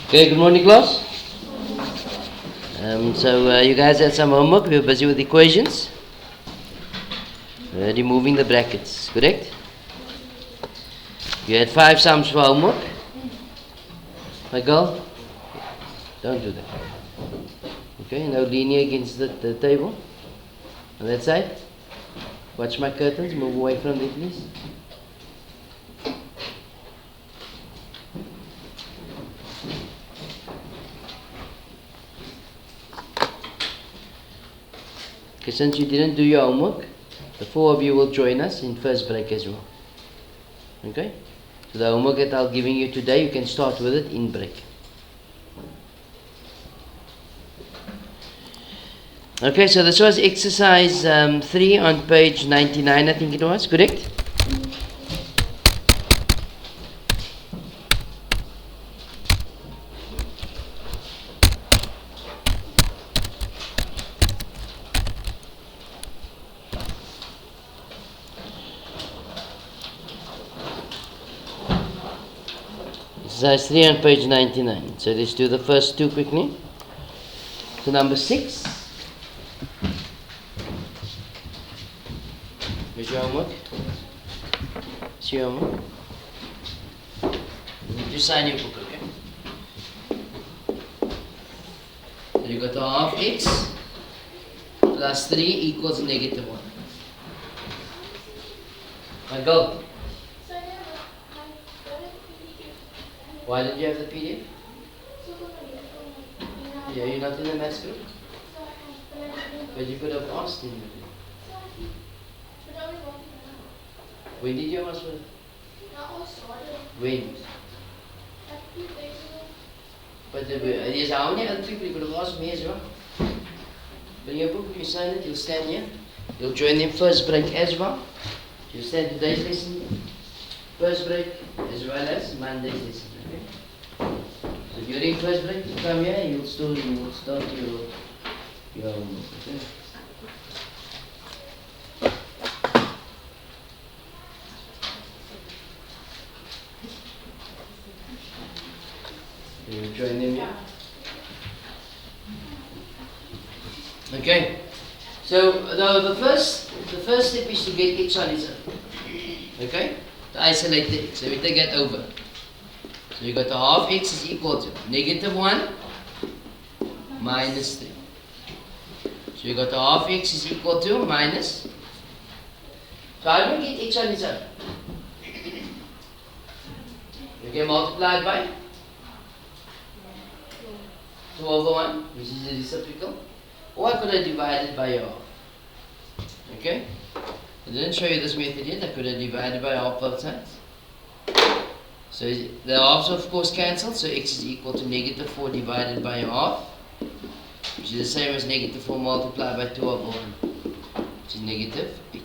Okay, good morning, class. You guys had some homework. We were busy with equations. Removing the brackets, correct? You had 5 sums for homework. My girl, don't do that. Okay, now leaning against the table. On that side. Watch my curtains. Move away from it, please. Okay, since you didn't do your homework, the 4 of you will join us in first break as well. Okay? So the homework that I'm giving you today, you can start with it in break. Okay, so this was exercise 3 on page 99, I think it was, correct? Exercise 3 on page 99. So let's do the first 2 quickly. So number 6. Here's your homework. It's your homework. You need to sign your book, okay? So you got the half x plus 3 equals negative 1. Now go. Why did you have the PDF? Yeah, you're not in the maths group? But you could have asked him. When did you ask for it? When? But there's how many other people you could have asked me as well? Bring your book, you sign it, you'll stand here. You'll join them first break as well. You'll stand today's lesson, first break, as well as Monday's lesson. Okay? So during first break, you come here, you will start your homework. Okay? You will join them here. Okay. So the first step is to get x on its own. Okay? To isolate the x. So we take that over. So you got the half x is equal to negative 1 minus 3. So you got the half x is equal to minus. So how do we get x on its own? You can multiply it by 2 over 1, which is a reciprocal. Or I could have divided by half. Okay? I didn't show you this method yet. I could have divided by half both sides. So the halves of course cancel, so x is equal to negative 4 divided by half, which is the same as negative 4 multiplied by 2 over 1, which is negative 8.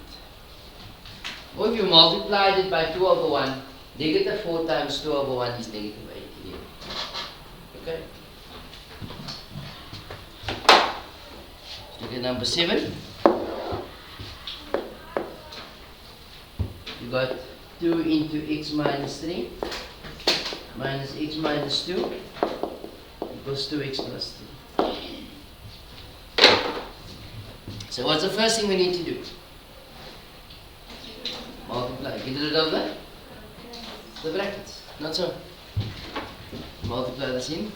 Or if you multiplied it by 2 over 1, negative 4 times 2 over 1 is negative 8. Okay? Look at number 7. You got 2 into x minus 3 minus x minus 2 equals 2x plus 3. So what's the first thing we need to do? Multiply. Get rid of the brackets. Not so. Multiply this in.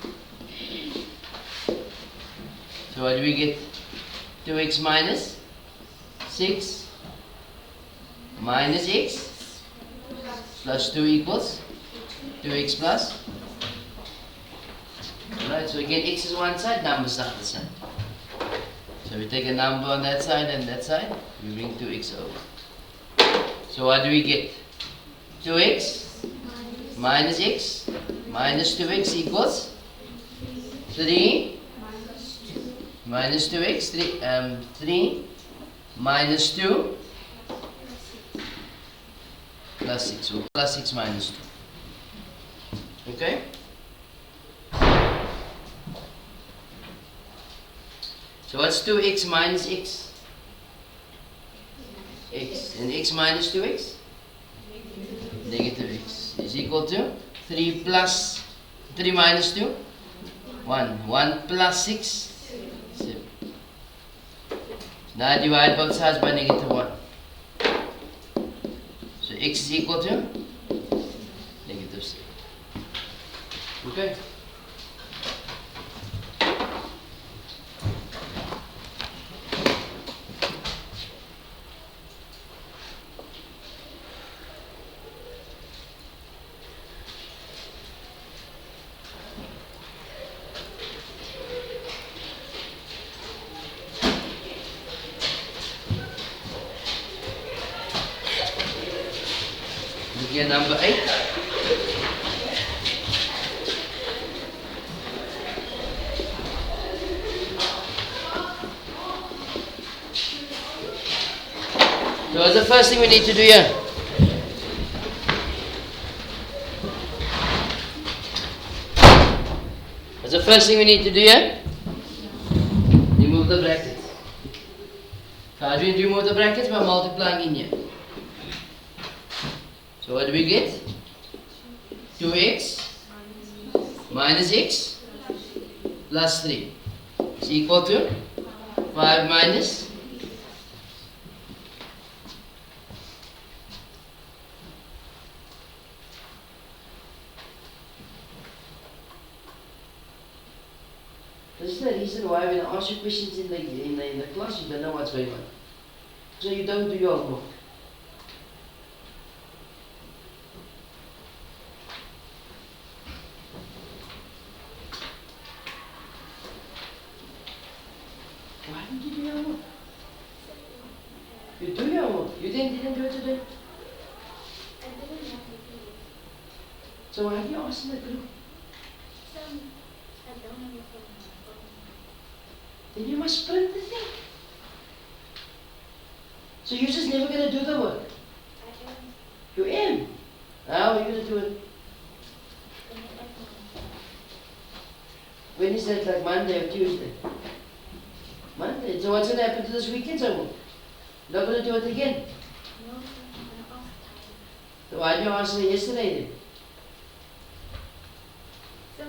So what do we get? 2x minus 6 minus x plus 2 equals 2x plus. Alright, so again x is one side, numbers are the other side. So we take a number on that side and that side, we bring 2x over. So what do we get? 2x minus x minus 2x equals 3 minus 2x, 3 minus 2 plus 6, so plus 6 minus 2. Okay? So what's 2x minus x? X. And x minus 2x? Negative x is equal to 3 minus 2 1. 1 plus 6? 7. Now divide both sides by negative 1. So x is equal to negative 7. Okay? Look at number 8. So what's the first thing we need to do here? What's the first thing we need to do here? Remove the brackets. So how do we remove the brackets? By multiplying in here. So what do we get? 2x minus x plus 3 is equal to 5 minus . This is the reason why when I ask you questions in the class, you don't know what's going on. So you don't do your homework. Why didn't you do your homework? You do your homework. You didn't do it today. So why are you asking the group? Then you must print the thing. So you're just never going to do the work. You am. How are you going to do it? When is that, like Monday or Tuesday? Monday. So what's going to happen to this weekend's homework? You're not going to do it again? No, I'm going to ask. So why did you answer yesterday then? My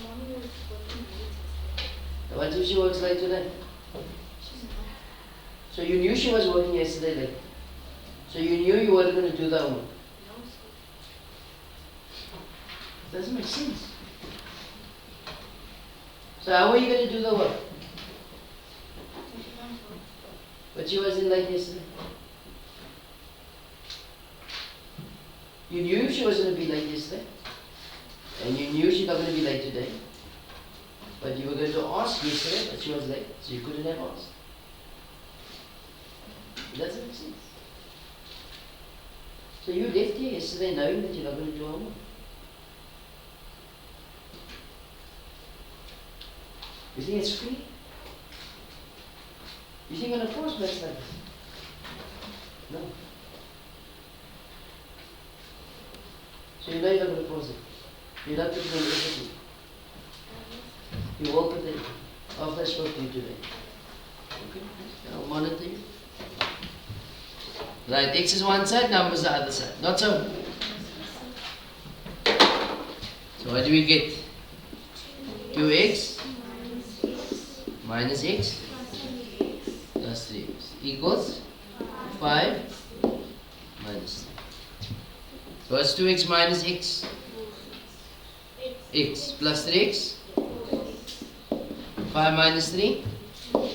mommy was working late yesterday. What if she works late today? She's not. So you knew she was working yesterday late? So you knew you weren't going to do that homework? No, sir. It doesn't make sense. So how are you going to do the work? She comes home. But she wasn't late yesterday. You knew she was going to be late yesterday. And you knew she's not going to be late today. But you were going to ask yesterday, but she was late, so you couldn't have asked. It doesn't make sense. So you left here yesterday knowing that you're not going to do homework. You think it's free? You think on a course maths like this? No. So you know you're not going to pause it. You're not going to do everything. You will put it after I spoke to you today. Okay? I'll monitor you. Right, x is one side, numbers the other side. Not so? So what do we get? 2x minus x plus 3x equals 5 minus 3. So what's 2x minus x? X plus 3x? 5 minus 3? 2.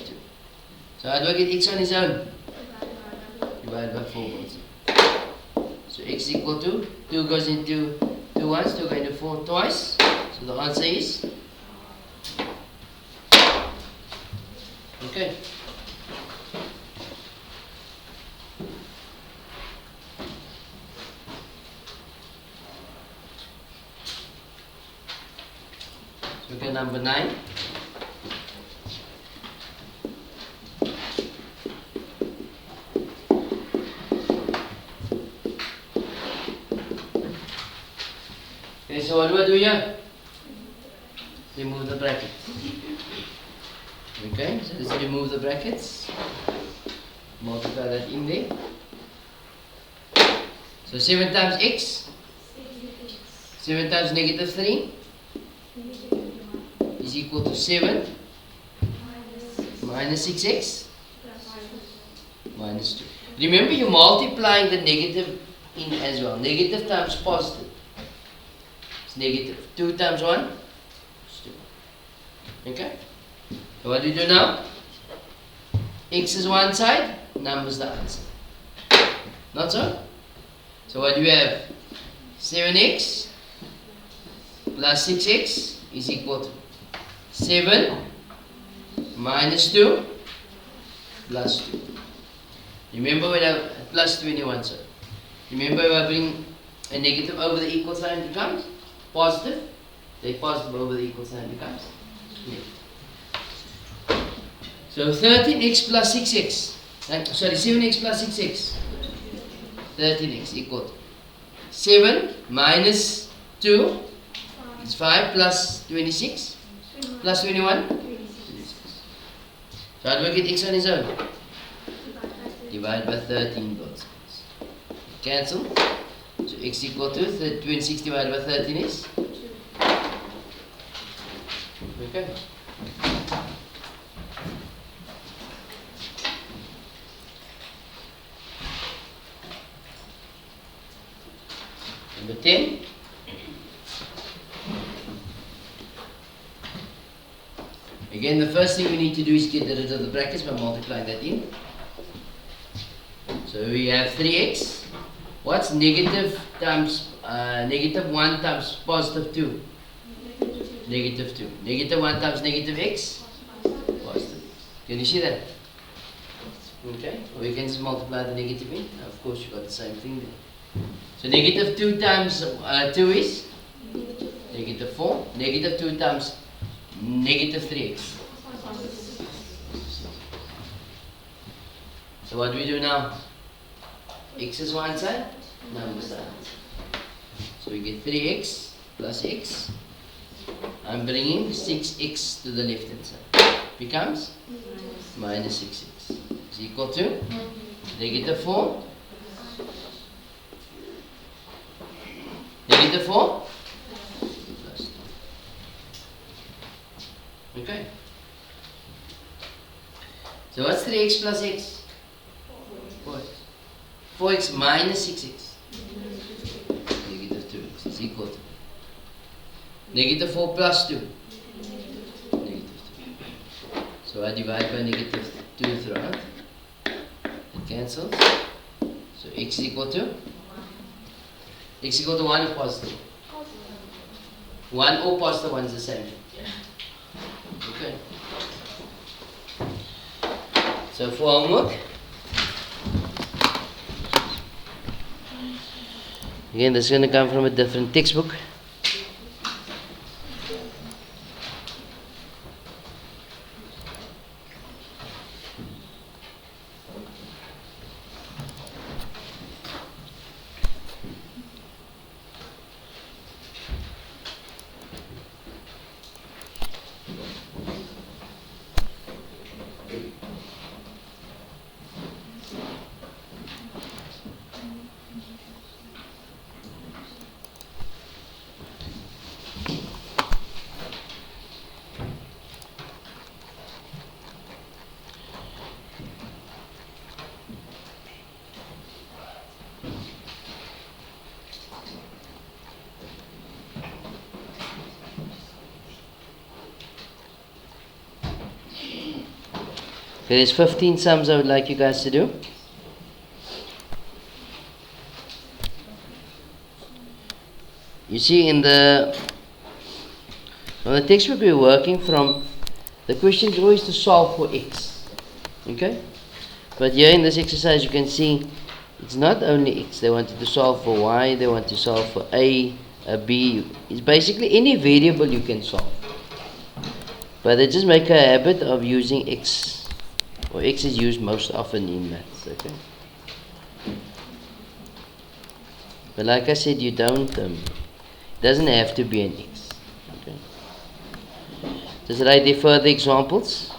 So how do I get x on its own? Divide by 4 once. So x equal to 2 goes into 2 once, 2 goes into 4 twice. So the answer is okay. Look at number 9. Okay, so what do I do here? Remove the brackets. Okay, so let's remove the brackets. Multiply that in there. So 7 times x. 7 times negative 3. equal to 7 minus 6x minus 2. Remember, you're multiplying the negative in as well. Negative times positive. It's negative. 2 times 1 is 2. Okay? So what do we do now? X is one side, numbers the other side. Not so? So what do we have? 7x plus 6x is equal to 7 minus 2 plus 2. Remember when I plus 21, sir. Remember when I bring a negative over the equal sign, it becomes positive. Take positive over the equal sign, it becomes negative. So 13x plus 6x, sorry, 7x plus 6x, 13x equal to 7 minus 2 is 5 plus 26 plus 21, 26. So how do I get x on its own? Divide by 13 both sides. Cancel. So x equal to 26 divided by 13 is? Okay. Number 10. Again, the first thing we need to do is get rid of the brackets by multiplying that in. So we have 3x. What's negative times negative 1 times positive 2? Negative 2. Negative 1 times negative x? Positive. Can you see that? Okay. Or you can just multiply the negative in. Of course, you got the same thing there. So negative 2 times 2 is? Negative 4. Negative 2 times negative 3x. So what do we do now? X is one side, numbers the other side. So we get 3x plus x. I'm bringing 6x to the left hand side. Becomes minus 6x. Is equal to negative 4. Negative 4 plus 2. Okay. So what's 3x plus x? 4x. 4x minus 6x. Negative 2x is equal to negative 4 plus 2. Negative 2. So I divide by negative 2 throughout. It cancels. So x is equal to? X equal to 1 or positive? 1 or positive 1 is the same. Okay. So for homework, again, this is going to come from a different textbook. There's 15 sums I would like you guys to do. You see, in the textbook we're working from, the question is always to solve for x. Okay? But here in this exercise you can see it's not only x. They wanted to solve for y, they want to solve for a b. It's basically any variable you can solve. But they just make a habit of using x. Or x is used most often in maths, okay? But like I said, you don't, it doesn't have to be an x, okay? Does it write further examples?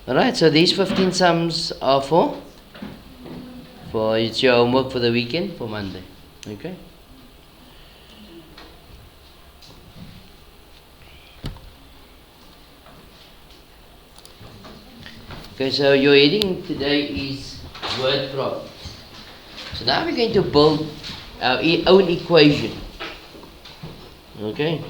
Alright, so these 15 sums are for it's your homework for the weekend, for Monday. Okay? Okay, so your heading today is word problems. So now we're going to build our own equation. Okay?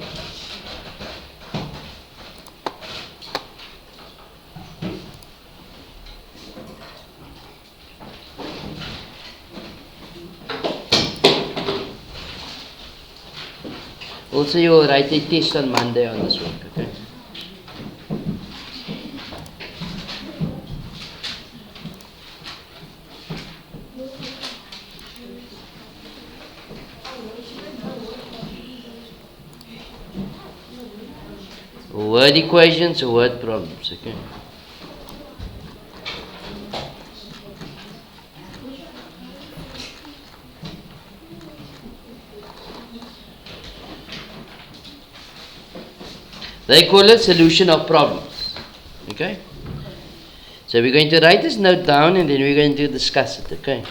Also, you will write a test on Monday on this work, okay? Word equations or word problems, okay? They call it solution of problems, okay? So we're going to write this note down and then we're going to discuss it, okay?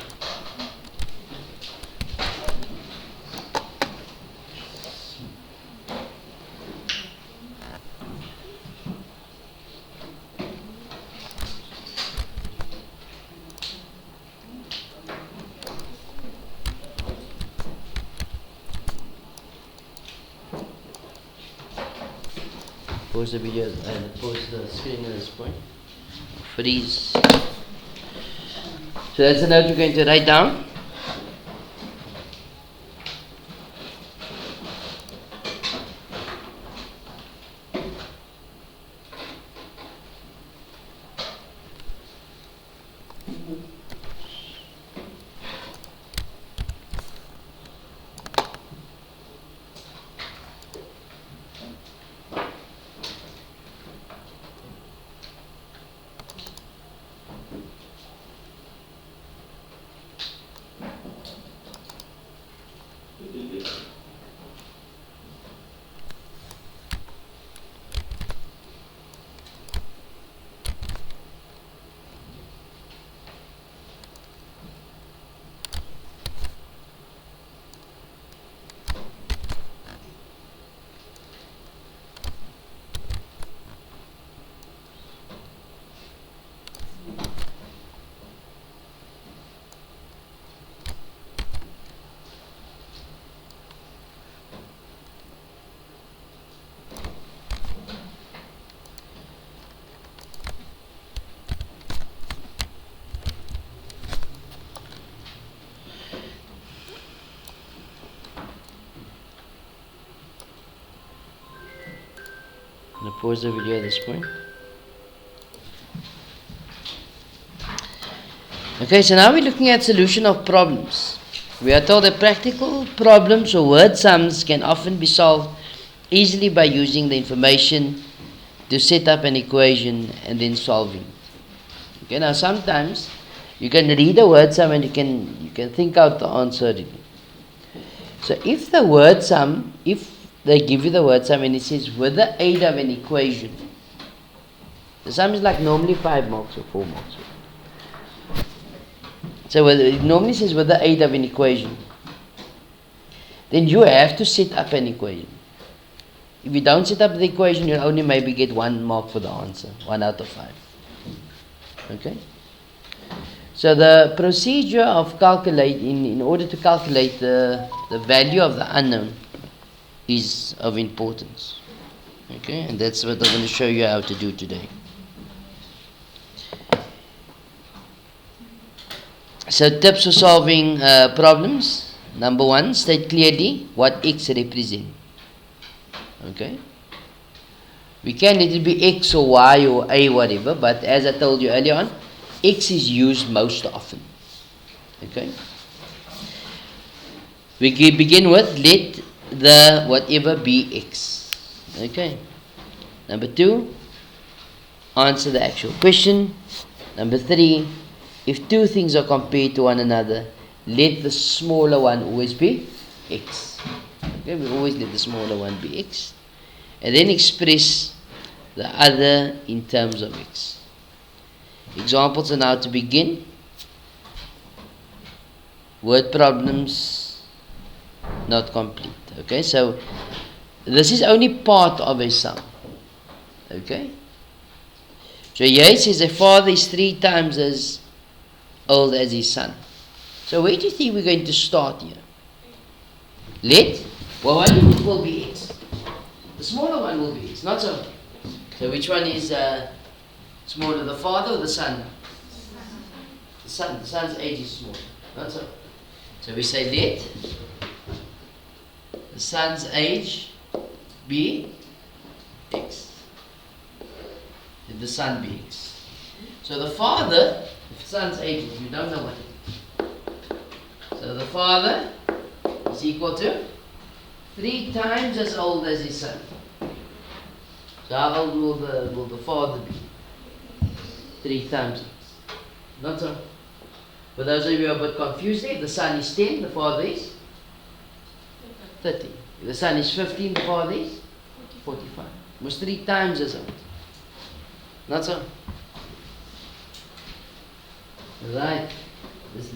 Pause the video and pause the screen at this point. Freeze. So that's the note you're going to write down. I'm going to pause the video at this point. Okay, so now we're looking at solution of problems. We are told that practical problems or word sums can often be solved easily by using the information to set up an equation and then solving. Okay, now sometimes you can read a word sum and you can think out the answer already. So if the word sum, if they give you the word sum and it says with the aid of an equation, the sum is like normally 5 marks or 4 marks. So it normally says with the aid of an equation, then you have to set up an equation. If you don't set up the equation, you'll only maybe get 1 mark for the answer, 1 out of 5. Okay? So the procedure of calculating, in order to calculate the value of the unknown is of importance. Okay? And that's what I'm going to show you how to do today. So tips for solving problems. Number 1, state clearly what x represents. Okay? We can let it be x or y or a whatever, but as I told you earlier on, x is used most often. Okay? We begin with let the whatever be x. Okay? Number 2, answer the actual question. Number 3, if two things are compared to one another, let the smaller one always be x. Okay, we always let the smaller one be x. And then express the other in terms of x. Examples on how to begin. Word problems not complete. Okay, so this is only part of a sum. Okay? So here it says a father is 3 times as old as his son. So where do you think we're going to start here? Let? Well, one unit will be x. The smaller one will be x, not so. So which one is smaller, the father or the son? The son. The son's age is smaller, not so. So we say let the son's age be x. Let the son be x. So the father, the son's age, you don't know what it is. So the father is equal to 3 times as old as his son. So how old will the father be? 3 times. Not so. For those of you who are a bit confused there, if the son is 10, the father is 30. If the son is 15, the father is 45. Almost 3 times as old. Not so. Right.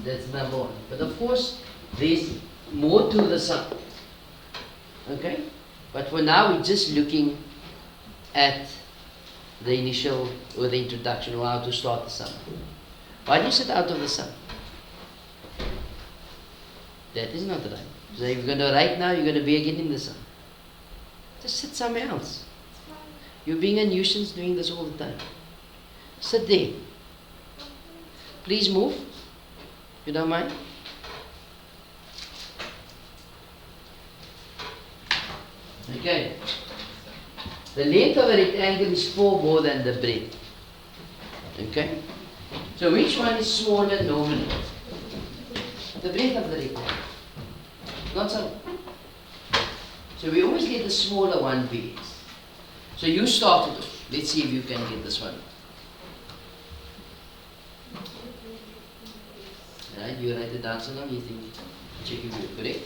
That's number one. But of course, there's more to the sum. Okay? But for now, we're just looking at the initial or the introduction or how to start the sum. Why do you sit out of the sum? That is not right. So if you're going to write now, you're going to be again in the sum. Just sit somewhere else. You're being a nuisance doing this all the time. Sit there. Please move. You don't mind? Okay. The length of a rectangle is 4 more than the breadth. Okay? So which one is smaller normally? The breadth of the rectangle. Not so. So we always get the smaller one big. So you started off. Let's see if you can get this one. Right, you write the answer now, you think, check if you're correct.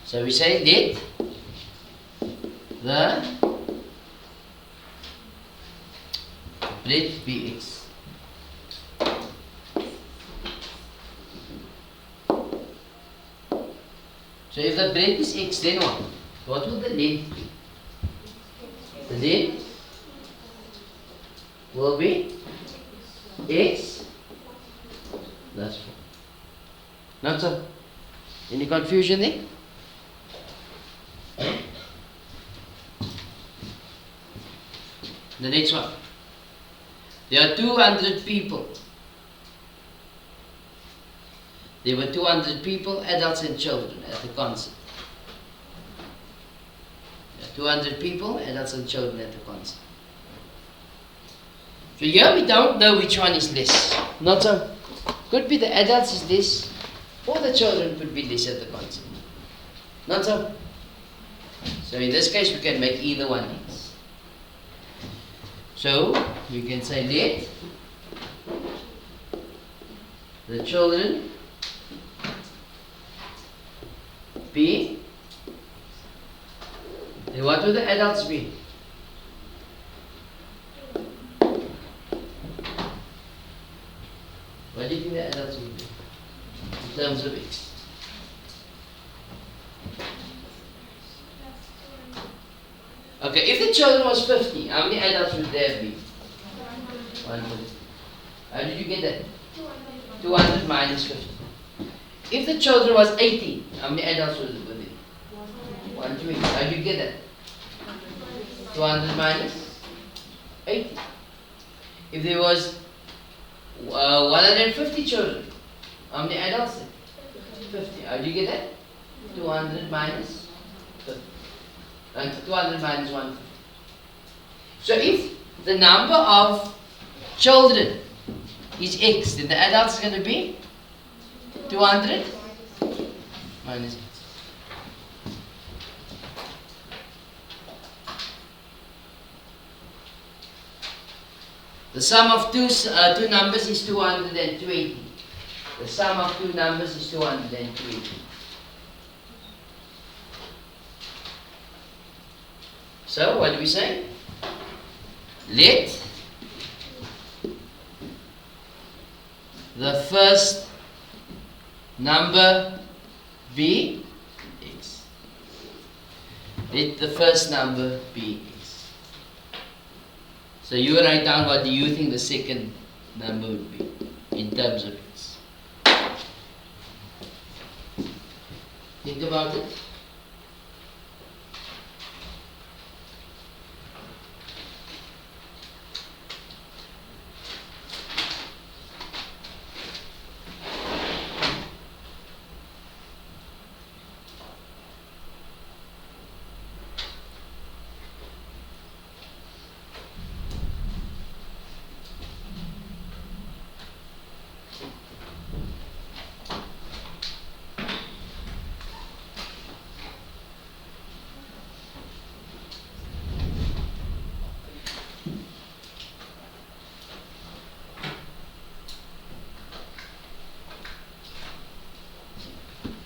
So we say let the breadth be x. So if the breadth is x, then what? What will the length be? The length will be x plus 4. Not so? Any confusion there? The next one. There are 200 people. There were 200 people, adults and children, at the concert. There are 200 people, adults and children at the concert. So here we don't know which one is less. Not so. Could be the adults is less, or the children could be less at the concert. Not so. So in this case we can make either one less. So we can say let the children be. Then what will the adults be? What do you think the adults will be in terms of x? Okay, if the children was 50, how many adults would there be? 150. How did you get that? 200 minus 50. If the children was 80, how many adults would there be? 120. How did you get that? 200 minus 80. If there was 150 children, how many adults there? 50. How do you get that? 200 minus 50. And 200 minus 150. So if the number of children is x, then the adults is going to be 200 minus x. The sum of two numbers is 220. The sum of two numbers is 220. So, what do we say? Let the first number be x. Let the first number be x. So you write down what do you think the second number would be in terms of x. Think about it.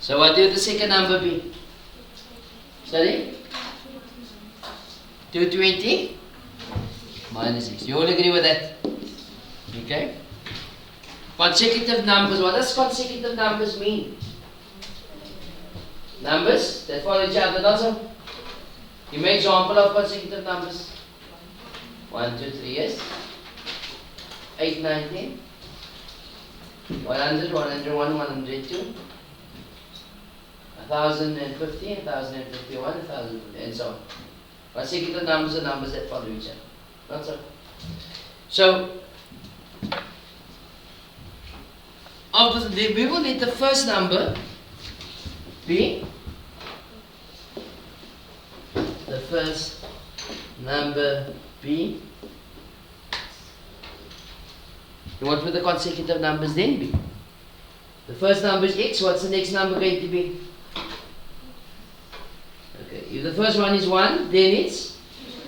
So what will the second number be? Sorry? 220 minus x. You all agree with that? Okay. Consecutive numbers. What does consecutive numbers mean? Numbers that follow each other. Also, you make example of consecutive numbers. 1, 2, 3, yes. 8, 9, 10. 100, 101, 102. 1050, 1051, 1050, and so on. Consecutive numbers are numbers that follow each other. Not so. So, we will let the first number be the first number be. And what will the consecutive numbers then be? The first number is x. What's the next number going to be? Okay, if the first one is 1, then it's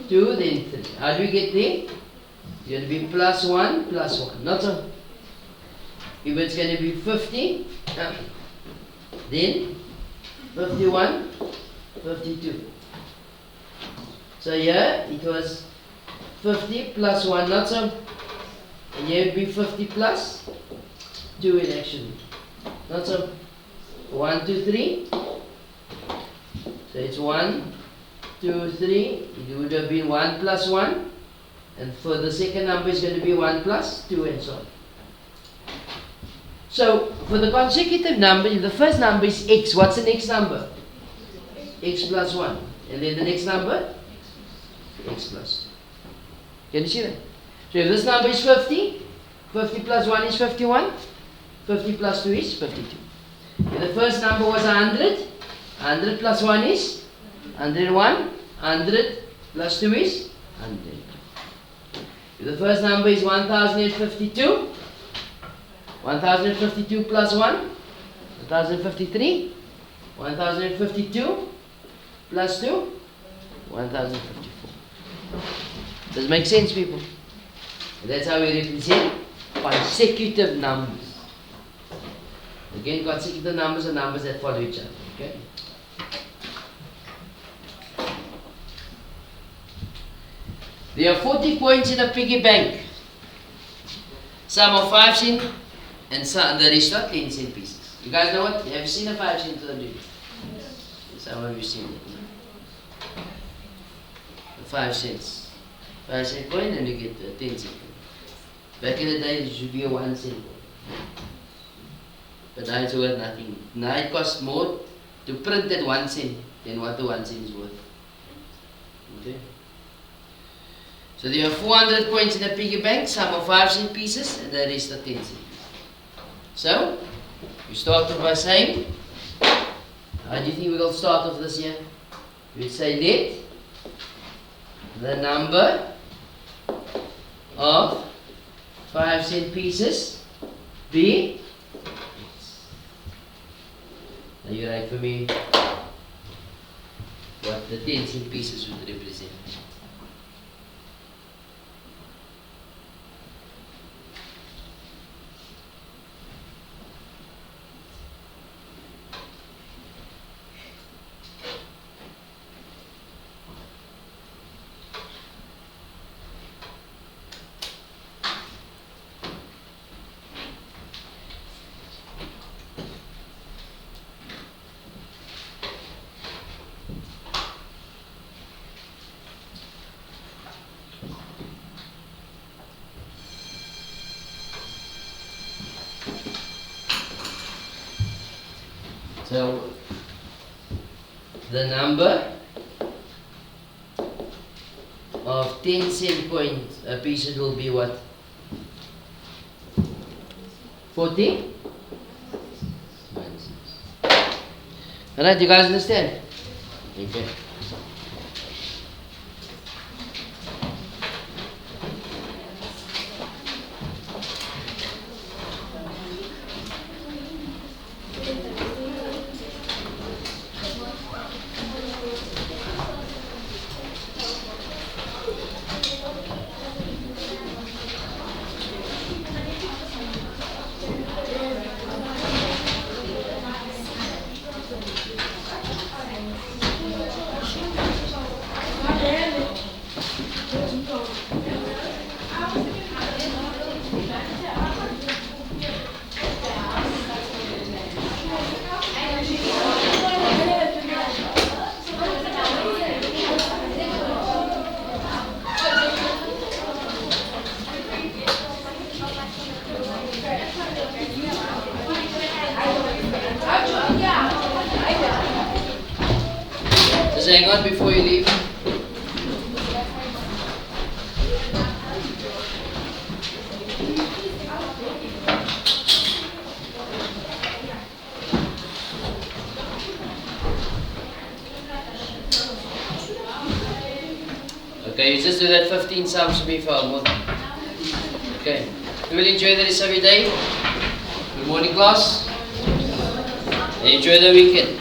2, then 3. How do we get there? It's going to be plus 1, plus 1. Not so. If it's going to be 50, then 51, 52. So here it was 50 plus 1, not so. And here it would be 50 plus 2 in actually. Not so. 1, 2, 3. So it's 1, 2, 3. It would have been 1 plus 1. And for the second number is going to be 1 plus 2 and so on. So for the consecutive number, if the first number is x, what's the next number? X plus 1. And then the next number? X plus 2. Can you see that? So if this number is 50, 50 plus 1 is 51. 50 plus 2 is 52. If the first number was 100, 100 plus 1 is 101. 100 plus 2 is 100. If the first number is 1052, 1052 plus 1, 1053. 1052 plus 2, 1054. Does it make sense, people? That's how we represent consecutive numbers. Again, consecutive numbers are numbers that follow each other. Okay? There are 40 coins in a piggy bank. Some are 5 cent and some the rest are 10 cent pieces. You guys know what? Have you seen a 5 cent to the dream? Some of you seen it. The 5 cents. 5 cent coin and you get the 10 cent coin. Back in the day it should be a 1 cent coin. But now it's worth nothing. Now it costs more to print that 1 cent than what the 1 cent is worth. Okay? So there are 400 coins in a piggy bank, some are 5 cent pieces and the rest are 10 cent pieces. So, we start off by saying, how do you think we will start off this year? We say let the number of 5 cent pieces be. Now you write for me what the 10 cent pieces would represent. So the number of 10-cent pieces will be what? 40? Alright, you guys understand? Okay. Just hang on before you leave. Okay, you just do that 15 sums for me for homework. Okay. You will enjoy the rest of your day. Good morning, class. And enjoy the weekend.